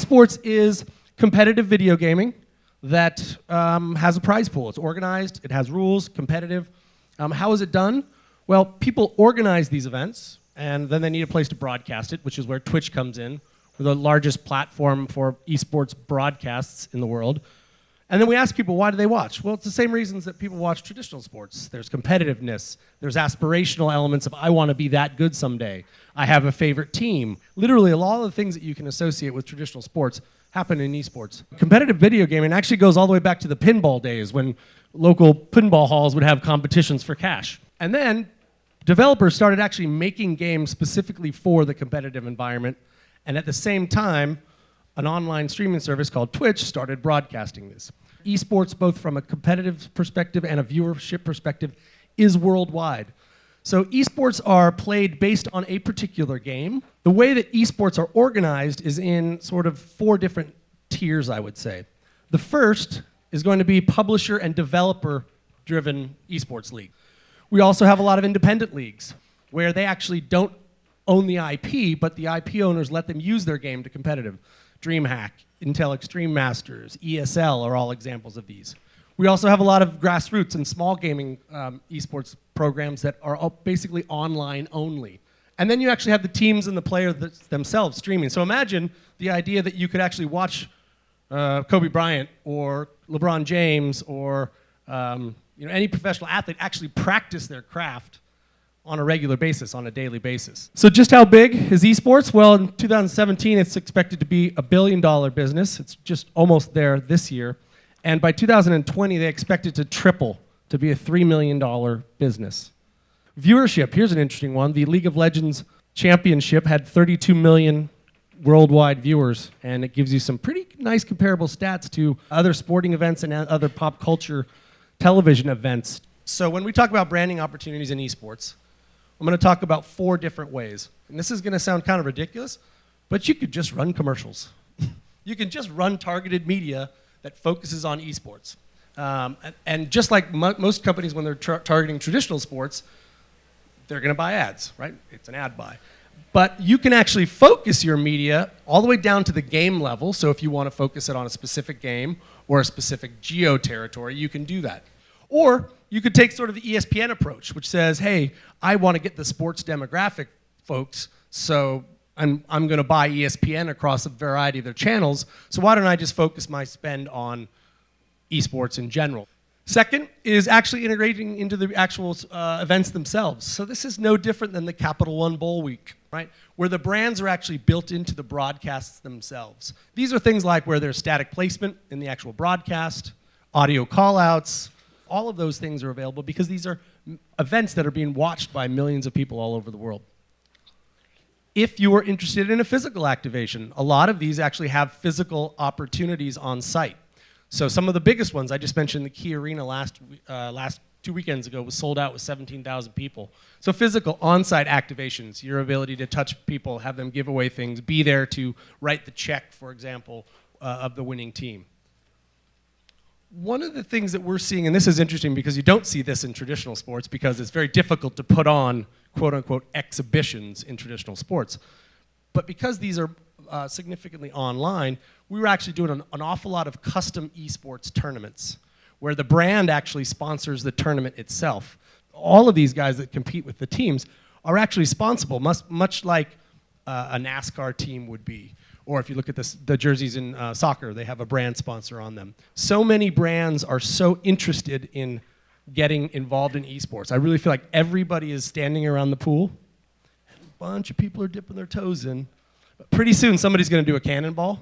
eSports is competitive video gaming that has a prize pool. It's organized, it has rules, competitive. How is it done? Well, people organize these events, and then they need a place to broadcast it, which is where Twitch comes in. We're the largest platform for esports broadcasts in the world. And then we ask people, why do they watch? Well, it's the same reasons that people watch traditional sports. There's competitiveness. There's aspirational elements of, I want to be that good someday. I have a favorite team. Literally, a lot of the things that you can associate with traditional sports happen in esports. Competitive video gaming actually goes all the way back to the pinball days when local pinball halls would have competitions for cash. And then developers started actually making games specifically for the competitive environment. And at the same time, an online streaming service called Twitch started broadcasting this. Esports, both from a competitive perspective and a viewership perspective, is worldwide. So esports are played based on a particular game. The way that esports are organized is in sort of 4 different tiers, I would say. The first is going to be publisher and developer-driven esports league. We also have a lot of independent leagues where they actually don't own the IP, but the IP owners let them use their game to competitive. DreamHack, Intel Extreme Masters, ESL are all examples of these. We also have a lot of grassroots and small gaming esports programs that are all basically online only. And then you actually have the teams and the players themselves streaming. So imagine the idea that you could actually watch Kobe Bryant or LeBron James or any professional athlete actually practice their craft on a regular basis, on a daily basis. So just how big is esports? Well, in 2017, it's expected to be $1 billion business. It's just almost there this year. And by 2020, they expect it to triple to be a $3 million business. Viewership, here's an interesting one. The League of Legends Championship had 32 million worldwide viewers, and it gives you some pretty nice comparable stats to other sporting events and other pop culture television events. So when we talk about branding opportunities in esports, I'm going to talk about 4 different ways. And this is going to sound kind of ridiculous, but you could just run commercials. You can just run targeted media that focuses on esports. And just like most companies when they're targeting traditional sports, they're going to buy ads, right? It's an ad buy. But you can actually focus your media all the way down to the game level. So if you want to focus it on a specific game or a specific geo territory, you can do that. Or you could take sort of the ESPN approach, which says, hey, I want to get the sports demographic folks, so I'm going to buy ESPN across a variety of their channels, so why don't I just focus my spend on esports in general? Second is actually integrating into the actual events themselves. So this is no different than the Capital One Bowl Week, right? Where the brands are actually built into the broadcasts themselves. These are things like where there's static placement in the actual broadcast, audio callouts. All of those things are available because these are events that are being watched by millions of people all over the world. If you are interested in a physical activation, a lot of these actually have physical opportunities on site. So some of the biggest ones, I just mentioned the Key Arena last 2 weekends ago was sold out with 17,000 people. So physical on-site activations, your ability to touch people, have them give away things, be there to write the check, for example, of the winning team. One of the things that we're seeing, and this is interesting because you don't see this in traditional sports because it's very difficult to put on quote-unquote exhibitions in traditional sports. But because these are significantly online, we were actually doing an awful lot of custom esports tournaments where the brand actually sponsors the tournament itself. All of these guys that compete with the teams are actually sponsible, much like a NASCAR team would be. Or if you look at the jerseys in soccer, they have a brand sponsor on them. So many brands are so interested in getting involved in esports. I really feel like everybody is standing around the pool, and a bunch of people are dipping their toes in. But pretty soon, somebody's going to do a cannonball,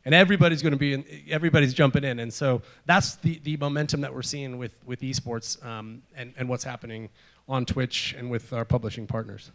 and everybody's jumping in. And so that's the momentum that we're seeing with esports and what's happening on Twitch and with our publishing partners.